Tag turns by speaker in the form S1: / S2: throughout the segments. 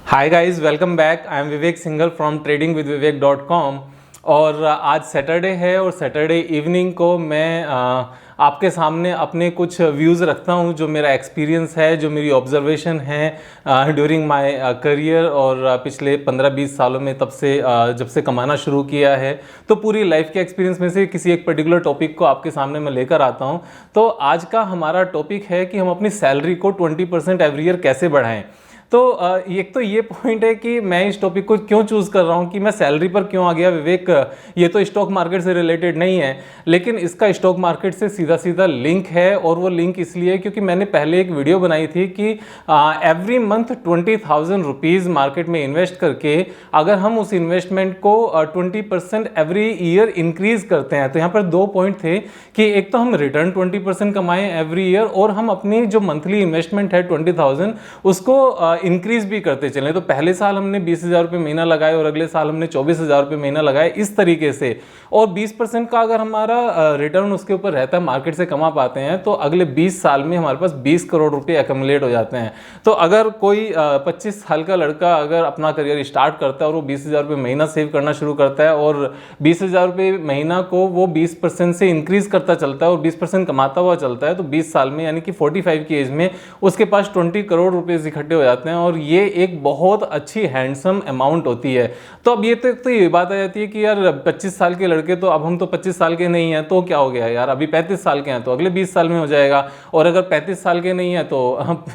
S1: Hi guys, welcome back. I am Vivek Singhal from tradingwithvivek.com। और आज Saturday है और सैटरडे इवनिंग को मैं आपके सामने अपने कुछ व्यूज़ रखता हूँ, जो मेरा एक्सपीरियंस है, जो मेरी ऑब्जर्वेशन है ड्यूरिंग माय करियर और पिछले 15-20 सालों में, तब से जब से कमाना शुरू किया है। तो पूरी लाइफ के एक्सपीरियंस में से किसी एक पर्टिकुलर टॉपिक को आपके सामने मैं लेकर आता हूँ। तो आज का हमारा टॉपिक है कि हम अपनी सैलरी को 20% एवरी ईयर कैसे बढ़ाएं। तो एक तो ये पॉइंट है कि मैं इस टॉपिक को क्यों चूज़ कर रहा हूँ, कि मैं सैलरी पर क्यों आ गया विवेक। ये तो स्टॉक मार्केट से रिलेटेड नहीं है, लेकिन इसका स्टॉक मार्केट से सीधा सीधा लिंक है। और वो लिंक इसलिए क्योंकि मैंने पहले एक वीडियो बनाई थी कि एवरी मंथ 20,000 रुपीज़ मार्केट में इन्वेस्ट करके अगर हम उस इन्वेस्टमेंट को 20% एवरी ईयर इंक्रीज करते हैं, तो यहाँ पर दो पॉइंट थे कि एक तो हम रिटर्न 20% कमाएं एवरी ईयर, और हम अपनी जो मंथली इन्वेस्टमेंट है 20,000 उसको इंक्रीज भी करते चलें। तो पहले साल हमने 20,000 रुपये महीना लगाए और अगले साल हमने 24,000 रुपये महीना लगाए, इस तरीके से। और 20% का अगर हमारा रिटर्न उसके ऊपर रहता है, मार्केट से कमा पाते हैं, तो अगले 20 साल में हमारे पास 20 करोड़ रुपये एक्यूमुलेट हो जाते हैं। तो अगर कोई 25 साल का लड़का अगर अपना करियर स्टार्ट करता है और वो 20,000 रुपये महीना सेव करना शुरू करता है और 20,000 रुपये महीना को वो 20% से इंक्रीज करता चलता है और 20% कमाता हुआ चलता है, तो 20 साल में यानी कि 45 की एज में उसके पास 20 करोड़ रुपये इकट्ठे हो जाते हैं। और ये एक बहुत अच्छी हैंडसम अमाउंट होती है। तो अब तो ये बात आ जाती है कि यार 25 साल के लड़के, तो अब हम तो 25 साल के नहीं हैं, तो क्या हो गया यार, अभी 35 साल के हैं तो अगले 20 साल में हो जाएगा। और अगर 35 साल के नहीं हैं तो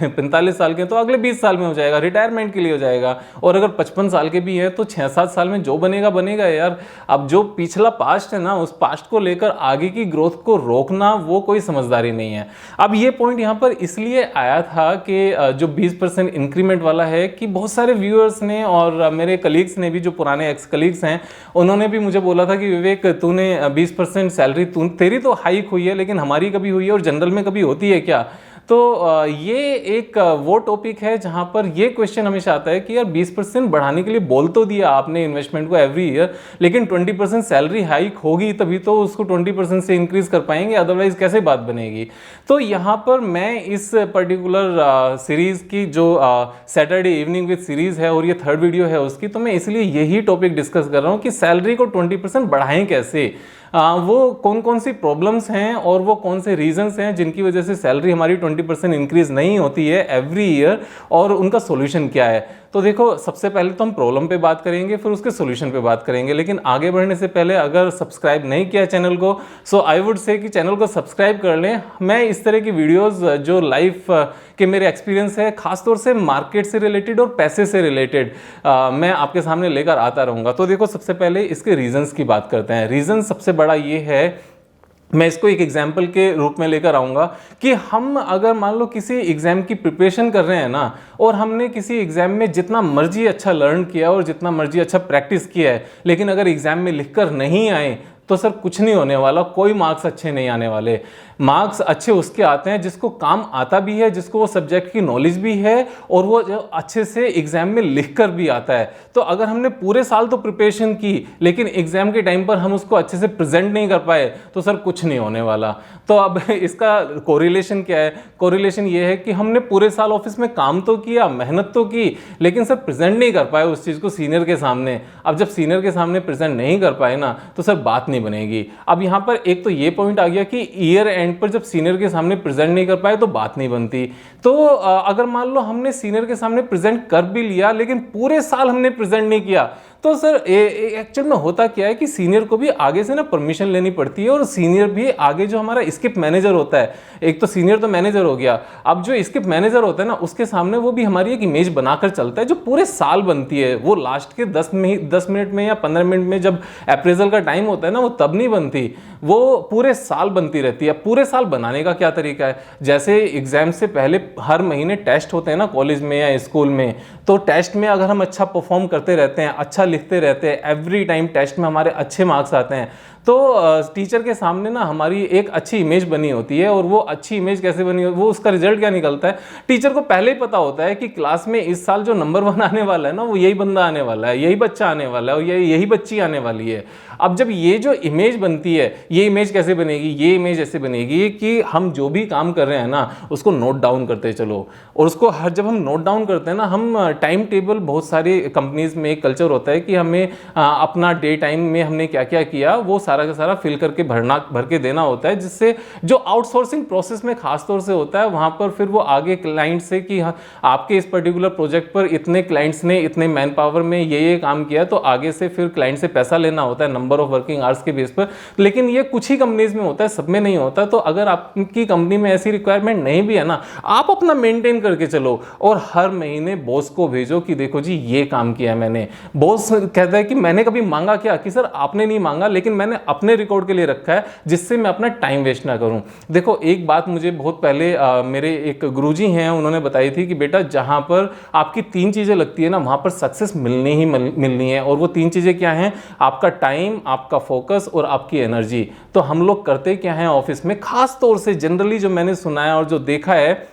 S1: 45 साल के, तो अगले 20 साल में हो जाएगा, रिटायरमेंट के लिए हो जाएगा। और अगर 55 साल के भी हैं तो 6-7 साल में जो बनेगा बनेगा यार। अब जो पिछला पास्ट है ना, उस पास्ट को लेकर आगे की ग्रोथ को रोकना वो कोई समझदारी नहीं है। अब ये पॉइंट यहाँ पर इसलिए आया था कि जो 20% इंक्रीमेंट वाला है, कि बहुत सारे व्यूअर्स ने और मेरे कलीग्स ने भी, जो पुराने एक्स कलीग्स हैं, उन्होंने भी मुझे बोला था कि विवेक, तूने 20% सैलरी तेरी तो हाइक हुई है, लेकिन हमारी कभी हुई है और जनरल में कभी होती है क्या? तो ये एक वो टॉपिक है जहां पर ये क्वेश्चन हमेशा आता है कि यार 20% बढ़ाने के लिए बोल तो दिया आपने इन्वेस्टमेंट को एवरी ईयर, लेकिन 20% सैलरी हाइक होगी तभी तो उसको 20% से इंक्रीज कर पाएंगे, अदरवाइज कैसे बात बनेगी। तो यहाँ पर मैं इस पर्टिकुलर सीरीज की जो सैटरडे इवनिंग विद सीरीज है और ये थर्ड वीडियो है उसकी, तो मैं इसलिए यही टॉपिक डिस्कस कर रहा हूँ कि सैलरी को 20% बढ़ाएं कैसे, वो कौन कौन सी प्रॉब्लम्स हैं और वो कौन से रीजंस हैं जिनकी वजह से सैलरी हमारी 20% इंक्रीज नहीं होती है एवरी ईयर, और उनका सॉल्यूशन क्या है। तो देखो, सबसे पहले तो हम प्रॉब्लम पे बात करेंगे, फिर उसके सॉल्यूशन पे बात करेंगे। लेकिन आगे बढ़ने से पहले अगर सब्सक्राइब नहीं किया चैनल को, सो आई वुड से कि चैनल को सब्सक्राइब कर लें। मैं इस तरह की वीडियोस जो लाइफ के मेरे एक्सपीरियंस है, खासतौर से मार्केट से रिलेटेड और पैसे से रिलेटेड, मैं आपके सामने लेकर आता रहूँगा। तो देखो, सबसे पहले इसके रीजंस की बात करते हैं। रीज़न सबसे बड़ा ये है, मैं इसको एक एग्जाम्पल के रूप में लेकर आऊँगा कि हम अगर मान लो किसी एग्ज़ाम की प्रिपरेशन कर रहे हैं ना, और हमने किसी एग्ज़ाम में जितना मर्जी अच्छा लर्न किया और जितना मर्जी अच्छा प्रैक्टिस किया है, लेकिन अगर एग्ज़ाम में लिखकर नहीं आए तो सर कुछ नहीं होने वाला, कोई मार्क्स अच्छे नहीं आने वाले। मार्क्स अच्छे उसके आते हैं जिसको काम आता भी है, जिसको वो सब्जेक्ट की नॉलेज भी है, और वो जो अच्छे से एग्जाम में लिखकर भी आता है। तो अगर हमने पूरे साल तो प्रिपरेशन की, लेकिन एग्जाम के टाइम पर हम उसको अच्छे से प्रेजेंट नहीं कर पाए, तो सर कुछ नहीं होने वाला। तो अब इसका कोरिलेशन क्या है? कोरिलेशन ये है कि हमने पूरे साल ऑफिस में काम तो किया, मेहनत तो की, लेकिन सर प्रेजेंट नहीं कर पाए उस चीज़ को सीनियर के सामने। अब जब सीनियर के सामने प्रेजेंट नहीं कर पाए ना, तो सर बात नहीं बनेगी। अब यहाँ पर एक तो ये पॉइंट आ गया कि ईयर एंड पर जब सीनियर के सामने प्रेजेंट नहीं कर पाए तो बात नहीं बनती। तो अगर मान लो हमने सीनियर के सामने प्रेजेंट कर भी लिया, लेकिन पूरे साल हमने प्रेजेंट नहीं किया, तो सर एक्चुअल में होता क्या है कि सीनियर को भी आगे से ना परमिशन लेनी पड़ती है, और सीनियर भी आगे जो हमारा स्किप मैनेजर होता है, एक तो सीनियर तो मैनेजर हो गया, अब जो स्किप मैनेजर होता है ना, उसके सामने वो भी हमारी एक इमेज बनाकर चलता है जो पूरे साल बनती है। वो लास्ट के 10 मिनट में या 15 मिनट में जब अप्रेजल का टाइम होता है ना, वो तब नहीं बनती, वो पूरे साल बनती रहती है। पूरे साल बनाने का क्या तरीका है? जैसे एग्जाम से पहले हर महीने टेस्ट होते हैं ना कॉलेज में या स्कूल में, तो टेस्ट में अगर हम अच्छा परफॉर्म करते रहते हैं, अच्छा लिखते रहते हैं, एवरी टाइम टेस्ट में हमारे अच्छे मार्क्स आते हैं, तो टीचर के सामने ना हमारी एक अच्छी इमेज बनी होती है, और वो अच्छी इमेज कैसे बनी हो, वो उसका रिजल्ट क्या निकलता है, टीचर को पहले ही पता होता है कि क्लास में इस साल जो नंबर 1 आने वाला है ना, वो यही बंदा आने वाला है, यही बच्चा आने वाला है, और यही बच्ची आने वाली है। अब जब ये जो इमेज बनती है, ये इमेज कैसे बनेगी, ये इमेज ऐसे बनेगी कि हम जो भी काम कर रहे हैं ना उसको नोट डाउन करते चलो, और उसको जब हम नोट डाउन करते हैं ना, हम टाइम टेबल, बहुत सारी कंपनीज में एक कल्चर होता है कि हमें अपना डे टाइम में हमने क्या क्या किया वो सारा का सारा फिल करके भर के देना होता है, जिससे जो आउटसोर्सिंग प्रोसेस में खास तौर से होता है वहां पर फिर वो आगे क्लाइंट से कि आपके इस पर्टिकुलर प्रोजेक्ट पर इतने क्लाइंट्स ने इतने मैन पावर में ये काम किया, तो आगे से फिर क्लाइंट से पैसा लेना होता है नंबर ऑफ वर्किंग आवर्स के बेस पर। लेकिन ये कुछ ही कंपनीज में होता है, सब में नहीं होता। तो अगर आपकी कंपनी में ऐसी रिक्वायरमेंट नहीं भी है ना, आप अपना मेंटेन करके चलो, और हर महीने बॉस को भेजो कि देखो जी ये काम किया मैंने। बॉस कहता है कि मैंने कभी मांगा क्या, कि सर आपने नहीं मांगा, लेकिन मैंने अपने रिकॉर्ड के लिए रखा है जिससे मैं अपना टाइम वेस्ट ना करूं। देखो एक बात मुझे बहुत पहले मेरे एक गुरुजी हैं, उन्होंने बताई थी कि बेटा जहां पर आपकी 3 चीजें लगती है ना, वहां पर सक्सेस मिलनी ही मिलनी है। और वो 3 चीजें क्या हैं, आपका टाइम, आपका फोकस और आपकी एनर्जी। तो हम लोग करते क्या हैं ऑफिस में, खास तौर से जनरली जो मैंने सुना है और जो देखा है,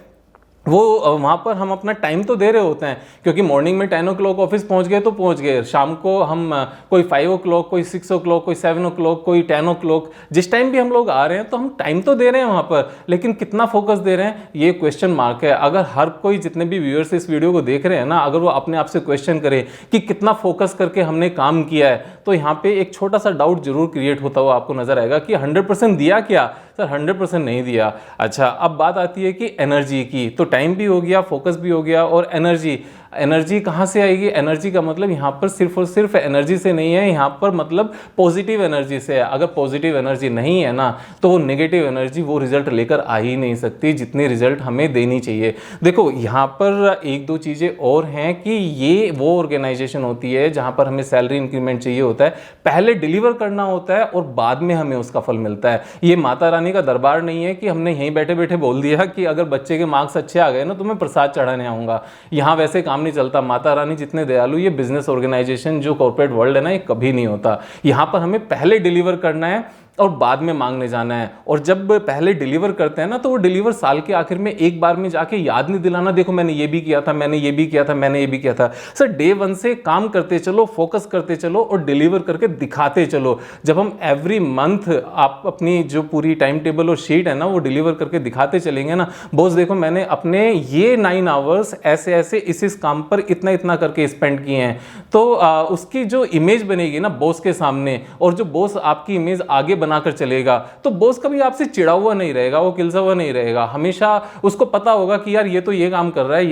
S1: वो वहाँ पर हम अपना टाइम तो दे रहे होते हैं, क्योंकि मॉर्निंग में 10 o'clock ऑफिस पहुँच गए तो पहुँच गए, शाम को हम कोई 5 o'clock, कोई 6 o'clock, कोई 7 o'clock, कोई 10 o'clock, जिस टाइम भी हम लोग आ रहे हैं तो हम टाइम तो दे रहे हैं वहाँ पर, लेकिन कितना फोकस दे रहे हैं ये क्वेश्चन मार्क है। अगर हर कोई, जितने भी व्यूअर्स इस वीडियो को देख रहे हैं ना, अगर वो अपने आप से क्वेश्चन करे कि कितना फोकस करके हमने काम किया है, तो यहाँ पे एक छोटा सा डाउट जरूर क्रिएट होता हुआ आपको नजर आएगा कि 100% दिया क्या, सर 100% नहीं दिया। अच्छा, अब बात आती है कि एनर्जी की। तो टाइम भी हो गया, फोकस भी हो गया, और एनर्जी कहाँ से आएगी? एनर्जी का मतलब यहाँ पर सिर्फ और सिर्फ एनर्जी से नहीं है, यहाँ पर मतलब पॉजिटिव एनर्जी से है। अगर पॉजिटिव एनर्जी नहीं है ना, तो वो नेगेटिव एनर्जी वो रिजल्ट लेकर आ ही नहीं सकती जितनी रिजल्ट हमें देनी चाहिए। देखो यहाँ पर 1-2 चीज़ें और हैं कि ये वो ऑर्गेनाइजेशन होती है जहाँ पर हमें सैलरी इंक्रीमेंट चाहिए होता है, पहले डिलीवर करना होता है और बाद में हमें उसका फल मिलता है। ये माता रानी का दरबार नहीं है कि हमने यहीं बैठे बैठे बोल दिया कि अगर बच्चे के मार्क्स अच्छे आ गए ना तो मैं प्रसाद चढ़ाने आऊँगा। यहाँ वैसे काम नहीं चलता। माता रानी जितने दयालु, ये बिजनेस ऑर्गेनाइजेशन जो कॉर्पोरेट वर्ल्ड है ना, ये कभी नहीं होता। यहाँ पर हमें पहले डिलीवर करना है और बाद में मांगने जाना है। और जब पहले डिलीवर करते हैं ना, तो वो डिलीवर साल के आखिर में एक बार में जाके याद नहीं दिलाना, देखो मैंने ये भी किया था, मैंने ये भी किया था, मैंने ये भी किया था। सर डे 1 से काम करते चलो, फोकस करते चलो और डिलीवर करके दिखाते चलो। जब हम एवरी मंथ आप अपनी जो पूरी टाइम टेबल और शीट है ना, वो डिलीवर करके दिखाते चलेंगे ना, बॉस देखो मैंने अपने ये 9 आवर्स ऐसे ऐसे इस काम पर इतना इतना करके स्पेंड किए हैं, तो उसकी जो इमेज बनेगी ना बॉस के सामने, और जो बॉस आपकी इमेज आगे बनाकर चलेगा, तो बॉस कभी आपसे चिढ़ा हुआ नहीं रहेगा, वो किलसा हुआ नहीं रहेगा। हमेशा उसको पता होगा कि यार ये तो ये काम कर रहा है,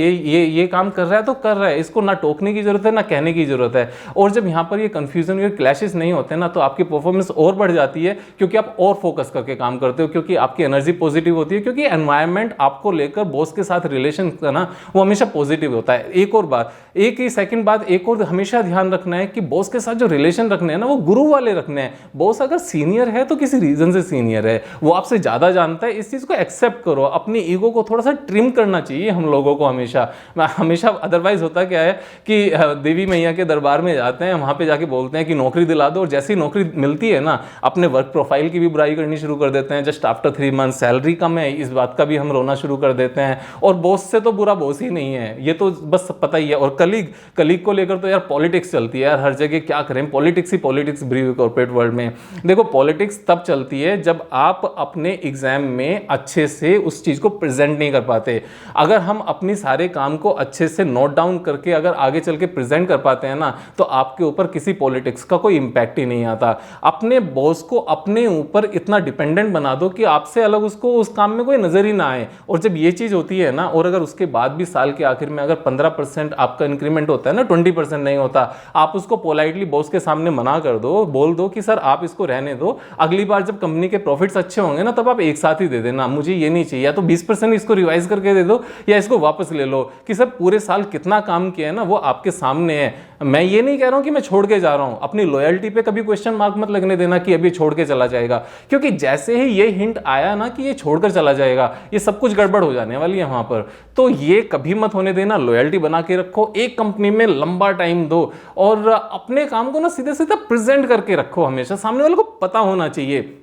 S1: ये काम कर रहा है तो कर रहा है, इसको ना टोकने की जरूरत है ना कहने की जरूरत है। और जब यहाँ पर ये कंफ्यूजन या क्लैशेस नहीं होते ना, तो आपकी परफॉर्मेंस और बढ़ जाती है, क्योंकि आप और फोकस करके काम करते हो, क्योंकि आपकी एनर्जी पॉजिटिव होती है, क्योंकि एनवायरमेंट आपको लेकर बॉस के साथ रिलेशन का ना वो हमेशा पॉजिटिव होता है। एक और बात, एक ही सेकंड बात, एक और हमेशा ध्यान रखना है कि बॉस के साथ जो रिलेशन रखने हैं ना, वो गुरु वाले रखने हैं। बॉस अगर सीनियर है तो किसी रीजन से सीनियर है, वो आपसे ज्यादा जानता है, इस चीज को एक्सेप्ट करो। अपनी ईगो को थोड़ा सा ट्रिम करना चाहिए हम लोगों को हमेशा। अदरवाइज होता क्या है कि देवी मैया के दरबार में जाते हैं, वहां पे जाके बोलते हैं कि नौकरी दिला दो, और जैसे ही नौकरी मिलती है ना, अपने वर्क प्रोफाइल की भी बुराई करनी शुरू कर देते हैं। जस्ट आफ्टर 3 मंथ सैलरी कम है, इस बात का भी हम रोना शुरू कर देते हैं। और बॉस से तो बुरा बॉस ही नहीं है, ये तो बस पता ही है। और कलीग को लेकर तो यार पॉलिटिक्स चलती है यार हर जगह, क्या करें, पॉलिटिक्स ही पॉलिटिक्स ब्रीव कॉर्पोरेट वर्ल्ड में। देखो पॉलिटिक्स तब चलती है जब आप अपने एग्जाम में अच्छे से उस चीज को प्रेजेंट नहीं कर पाते। अगर हम अपनी सारे काम को अच्छे से नोट डाउन करके अगर आगे चल के प्रेजेंट कर पाते हैं ना, तो आपके ऊपर किसी पॉलिटिक्स का कोई इंपैक्ट ही नहीं आता। अपने बॉस को अपने ऊपर इतना डिपेंडेंट बना दो कि आपसे अलग उसको उस काम में कोई नजर ही ना आए। और जब ये चीज होती है ना, और अगर उसके बाद भी साल के आखिर में अगर 15% आपका इंक्रीमेंट होता है ना, 20% नहीं होता, आप उसको पोलाइटली बॉस के सामने मना कर दो, बोल दो कि सर आप इसको रहने दो, अगली बार जब कंपनी के प्रॉफिट्स अच्छे होंगे ना, तब आप एक साथ ही दे देना, मुझे ये नहीं चाहिए, या तो 20% इसको रिवाइज करके दे दो या इसको वापस ले लो, कि सर पूरे साल कितना काम किया है ना वो आपके सामने है। मैं ये नहीं कह रहा हूं कि मैं छोड़ के जा रहा हूं, अपनी लॉयल्टी पे कभी क्वेश्चन मार्क मत लगने देना कि अभी छोड़ के चला जाएगा, क्योंकि जैसे ही ये हिंट आया ना कि ये छोड़कर चला जाएगा, ये सब कुछ गड़बड़ हो जाने वाली है वहां पर। तो ये कभी मत होने देना, लॉयल्टी बना के रखो, एक कंपनी में लंबा टाइम दो और अपने काम को ना सीधे सीधे प्रेजेंट करके रखो, हमेशा सामने वाले को पता होना चाहिए।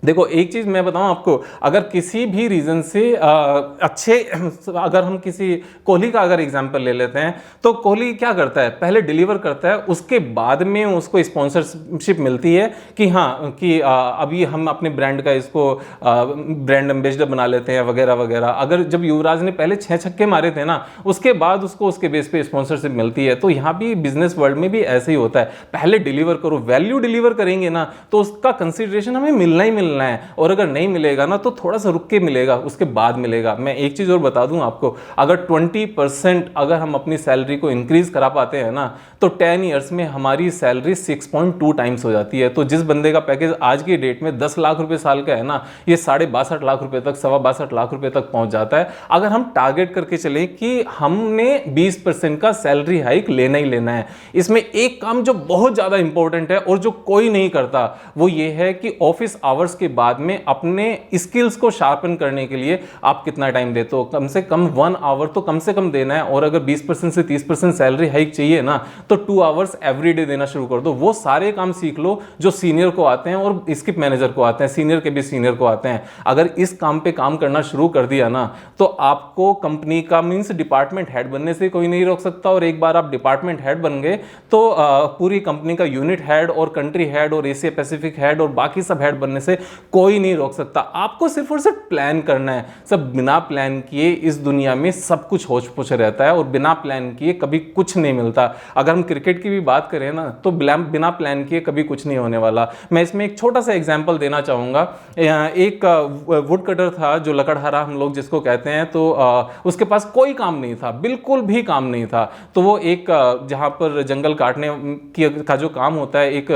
S1: देखो एक चीज़ मैं बताऊं आपको, अगर किसी भी रीज़न से अगर हम किसी कोहली का अगर एग्जांपल ले लेते हैं, तो कोहली क्या करता है, पहले डिलीवर करता है, उसके बाद में उसको स्पॉन्सरशिप मिलती है कि हाँ कि अभी हम अपने ब्रांड का इसको ब्रांड एम्बेसडर बना लेते हैं वगैरह वगैरह। अगर जब युवराज ने पहले 6 छक्के मारे थे ना, उसके बाद उसको उसके बेस पे स्पॉन्सरशिप मिलती है। तो यहाँ भी बिजनेस वर्ल्ड में भी ऐसे ही होता है, पहले डिलीवर करो, वैल्यू डिलीवर करेंगे ना तो उसका कंसिडरेशन हमें मिलना ही मिलना है, और अगर नहीं मिलेगा ना तो थोड़ा सा रुक के मिलेगा, उसके बाद मिलेगा। मैं एक चीज और बता दूं आपको, अगर 20% अगर हम अपनी सैलरी को इंक्रीज करा पाते हैं ना, तो 10 ईयर्स में हमारी सैलरी 6.2 टाइम्स हो जाती है। तो जिस बंदे का पैकेज आज की डेट में 10 लाख रुपए साल का है ना, ये 62.5 लाख रुपए तक, 62.5 लाख रुपए तक पहुंच जाता है, अगर हम टारगेट करके चले कि हमने 20% का सैलरी हाइक लेना ही लेना है। इसमें एक काम जो बहुत ज्यादा इंपॉर्टेंट है और जो कोई नहीं करता, वो ये है कि ऑफिस आवर्स के बाद में अपने स्किल्स को शार्पन करने के लिए आप कितना टाइम देते हो, कम से कम 1 आवर तो कम से कम देना है। और अगर 20% से 30% सैलरी हाइक चाहिए ना, तो 2 आवर्स एवरी डे देना शुरू कर दो। वो सारे काम सीख लो जो सीनियर को आते हैं और स्किप मैनेजर को आते हैं, सीनियर के भी सीनियर को आते हैं। अगर इस काम पे काम करना शुरू कर दिया ना, तो आपको कंपनी का मींस डिपार्टमेंट हेड बनने से कोई नहीं रोक सकता। और एक बार आप डिपार्टमेंट हेड बन गए तो पूरी कंपनी का यूनिट हेड और कंट्री हेड और एशिया पैसिफिक हेड और बाकी सब हेड बनने से कोई नहीं रोक सकता। आपको सिर्फ और सिर्फ प्लान करना है। सब बिना प्लान किए इस दुनिया में सब कुछ होच पोच रहता है, और बिना प्लान किए कभी कुछ नहीं मिलता। अगर हम क्रिकेट की भी बात करें ना, तो बिना प्लान किए कभी कुछ नहीं होने वाला। मैं इसमें एक छोटा सा एग्जांपल देना चाहूंगा। एक वुड कटर था, जो लकड़हारा हम लोग जिसको कहते हैं, तो उसके पास कोई काम नहीं था, बिल्कुल भी काम नहीं था। तो वो एक जहां पर जंगल काटने का जो काम होता है, एक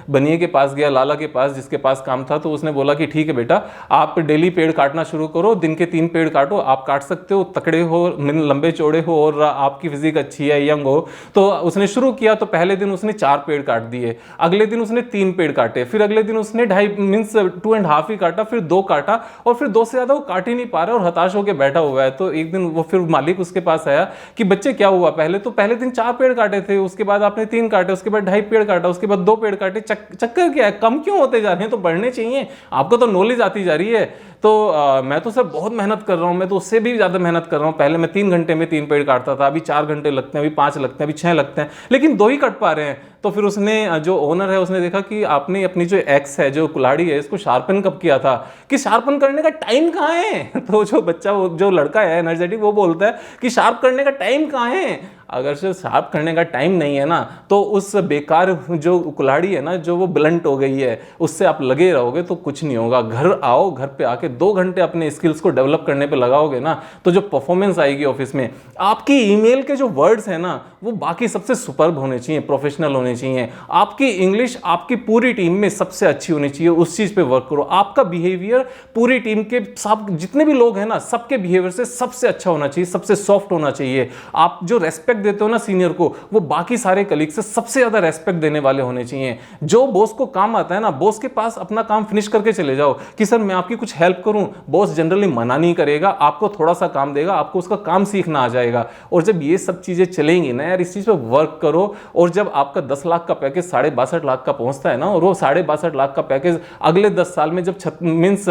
S1: बनिए के पास गया, लाला के पास, जिसके पास काम था। तो उसने बोला कि ठीक है बेटा, आप डेली पेड़ काटना शुरू करो, दिन के 3 पेड़ काटो, आप काट सकते हो, तकड़े हो, लंबे चौड़े हो और आपकी फिजिक अच्छी है, यंग हो। तो उसने शुरू किया, तो पहले दिन उसने 4 पेड़ काट दिए, अगले दिन उसने 3 पेड़ काटे, फिर अगले दिन उसने 2.5 ही काटा, फिर 2 काटा, और फिर 2 से ज्यादा वो काट ही नहीं पा रहा और हताश होकर बैठा हुआ है। तो एक दिन वो फिर मालिक उसके पास आया कि बच्चे क्या हुआ, पहले दिन 4 पेड़ काटे थे, उसके बाद आपने 3 काटे, उसके बाद 2.5 पेड़ काटा, उसके बाद 2 पेड़ काटे, चक्कर क्या है, कम क्यों होते जा रहे हैं? तो बढ़ने चाहिए, आपको तो नॉलेज आती जा रही है। तो मैं तो सर बहुत मेहनत कर रहा हूं, मैं तो उससे भी ज्यादा मेहनत कर रहा हूं। पहले मैं 3 घंटे में 3 पेड़ काटता था, अभी 4 घंटे लगते हैं, अभी 5 लगते हैं, अभी 6 लगते हैं, लेकिन 2 ही कट पा रहे हैं। तो फिर उसने, जो ओनर है, उसने देखा कि आपने अपनी जो एक्स है, जो कुल्हाड़ी है, इसको शार्पन कब किया था, कि शार्पन करने का टाइम कहाँ है? तो जो बच्चा, जो लड़का है एनर्जेटिक, वो बोलता है कि शार्प करने का टाइम कहाँ है? अगर से शार्प करने का टाइम नहीं है ना, तो उस बेकार जो कुल्हाड़ी है ना, जो वो ब्लंट हो गई है, उससे आप लगे रहोगे तो कुछ नहीं होगा। घर आओ, घर पे आके 2 घंटे अपने स्किल्स को डेवलप करने पे लगाओगे ना, तो जो परफॉर्मेंस आएगी ऑफिस में, आपकी ईमेल के जो वर्ड्स है ना, वो बाकी सबसे सुपर्ब होने चाहिए, प्रोफेशनल होने चाहिए। आपकी इंग्लिश आपकी पूरी टीम में सबसे अच्छी होनी चाहिए, उस चीज पे वर्क करो। आपका बिहेवियर पूरी टीम के सब जितने भी लोग हैं ना, सबके बिहेवियर से सबसे अच्छा होना चाहिए, सबसे सॉफ्ट होना चाहिए। आप जो रेस्पेक्ट देते हो ना सीनियर को, वो बाकी सारे कलीग से सबसे ज्यादा रेस्पेक्ट देने वाले होने चाहिए। जो बॉस को काम आता है ना, बॉस के पास अपना काम फिनिश करके चले जाओ कि सर मैं आपकी कुछ हेल्प करूं। बॉस जनरली मना नहीं करेगा, आपको थोड़ा सा काम देगा, आपको उसका काम सीखना आ जाएगा। और जब ये सब चीजें चलेंगी ना यार, इस चीज पे वर्क करो। और जब आपका 10 लाख का पैकेज 62.5 लाख का पहुंचता है ना, और वो 62.5 लाख का पैकेज अगले 10 साल में जब मीन्स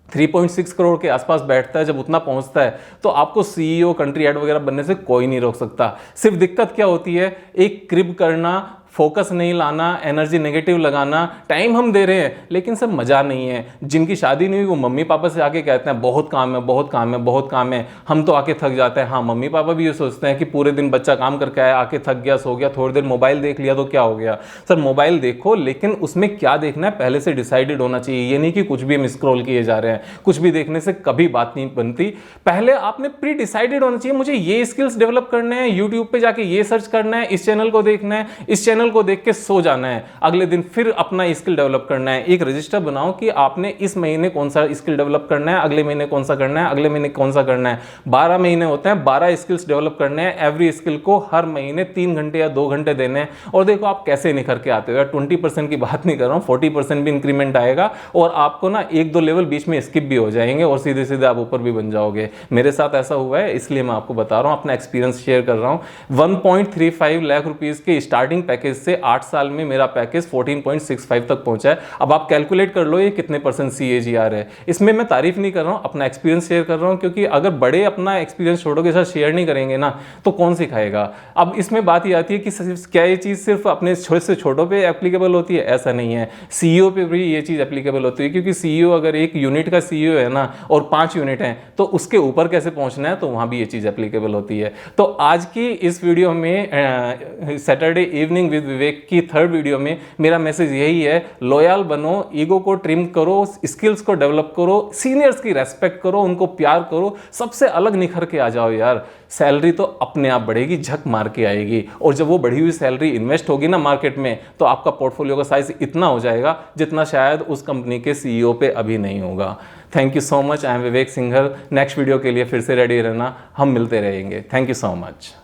S1: 3.6 करोड़ के आसपास बैठता है, जब उतना पहुंचता है, तो आपको सीईओ, कंट्री हेड वगैरह बनने से कोई नहीं रोक सकता। सिर्फ दिक्कत क्या होती है, एक क्रिब करना, फोकस नहीं लाना, एनर्जी नेगेटिव लगाना। टाइम हम दे रहे हैं, लेकिन सब मजा नहीं है। जिनकी शादी नहीं हुई, वो मम्मी पापा से आके कहते हैं बहुत काम है, बहुत काम है, बहुत काम है। हम तो आके थक जाते हैं। हाँ, मम्मी पापा भी ये सोचते हैं कि पूरे दिन बच्चा काम करके आया, आके थक गया, सो गया, थोड़ी देर मोबाइल देख लिया तो क्या हो गया। सर मोबाइल देखो, लेकिन उसमें क्या देखना है पहले से डिसाइडेड होना चाहिए। ये नहीं कि कुछ भी हम स्क्रॉल किए जा रहे हैं। कुछ भी देखने से कभी बात नहीं बनती। पहले आपने प्री डिसाइडेड होना चाहिए, मुझे ये स्किल्स डेवलप करने हैं, यूट्यूब पे जाके ये सर्च करना है, इस चैनल को देखना है, इस चैनल चैनल को देख के सो जाना है, अगले दिन फिर अपना स्किल डेवलप करना है। एक रजिस्टर बनाओ कि आपने इस महीने कौन सा स्किल डेवलप करना है, अगले महीने कौन सा करना है, अगले महीने कौन सा करना है। 12 महीने होते हैं, 12 स्किल्स डेवलप करने हैं। एवरी स्किल को हर महीने 3 घंटे या 2 घंटे देने हैं और देखो आप कैसे निखर के आते हो यार। 20% की बात नहीं कर रहा हूँ, 40% भी इंक्रीमेंट आएगा और आपको ना 1-2 लेवल बीच में स्किप भी हो जाएंगे और सीधे सीधे आप ऊपर भी बन जाओगे। मेरे साथ ऐसा हुआ है, इसलिए मैं आपको बता रहा हूँ, अपना एक्सपीरियंस शेयर कर रहा हूँ। 1.35 लाख रुपीस के स्टार्टिंग पैकेज से 8 साल में मेरा पैकेज 14.65 तक पहुंचा है। अब आप कैलकुलेट कर लो ये कितने % CAGR है। इसमें मैं तारीफ नहीं कर रहा हूँ, अपना एक्सपीरियंस शेयर कर रहा हूँ, क्योंकि अगर बड़े अपना एक्सपीरियंस छोटों के साथ शेयर नहीं करेंगे ना तो कौन सिखाएगा। अब इसमें बात ये आती है कि क्या ये चीज़ सिर्फ अपने छोटे से छोटों पे एप्लीकेबल होती है? ऐसा नहीं है, CEO पे भी ये चीज़ एप्लीकेबल होती है, क्योंकि CEO अगर एक यूनिट का CEO है ना और 5 यूनिट हैं तो उसके ऊपर कैसे पहुंचना है, तो वहाँ भी ये चीज़ एप्लीकेबल होती है। तो आज की इस वीडियो में सैटरडे इवनिंग विद विवेक की 3rd वीडियो में मेरा मैसेज यही है, लॉयल बनो, ईगो को ट्रिम करो, स्किल्स को डेवलप करो, सीनियर्स की रेस्पेक्ट करो, उनको प्यार करो, सबसे अलग निखर के आ जाओ यार। सैलरी तो अपने आप बढ़ेगी, झक मार के आएगी, और जब वो बढ़ी हुई सैलरी इन्वेस्ट होगी ना मार्केट में तो आपका पोर्टफोलियो का साइज इतना हो जाएगा जितना शायद उस कंपनी के CEO पे अभी नहीं होगा। Thank you so much. I am Vivek Singhal. Next video के लिए फिर से रेडी रहना, हम मिलते रहेंगे। Thank you so much.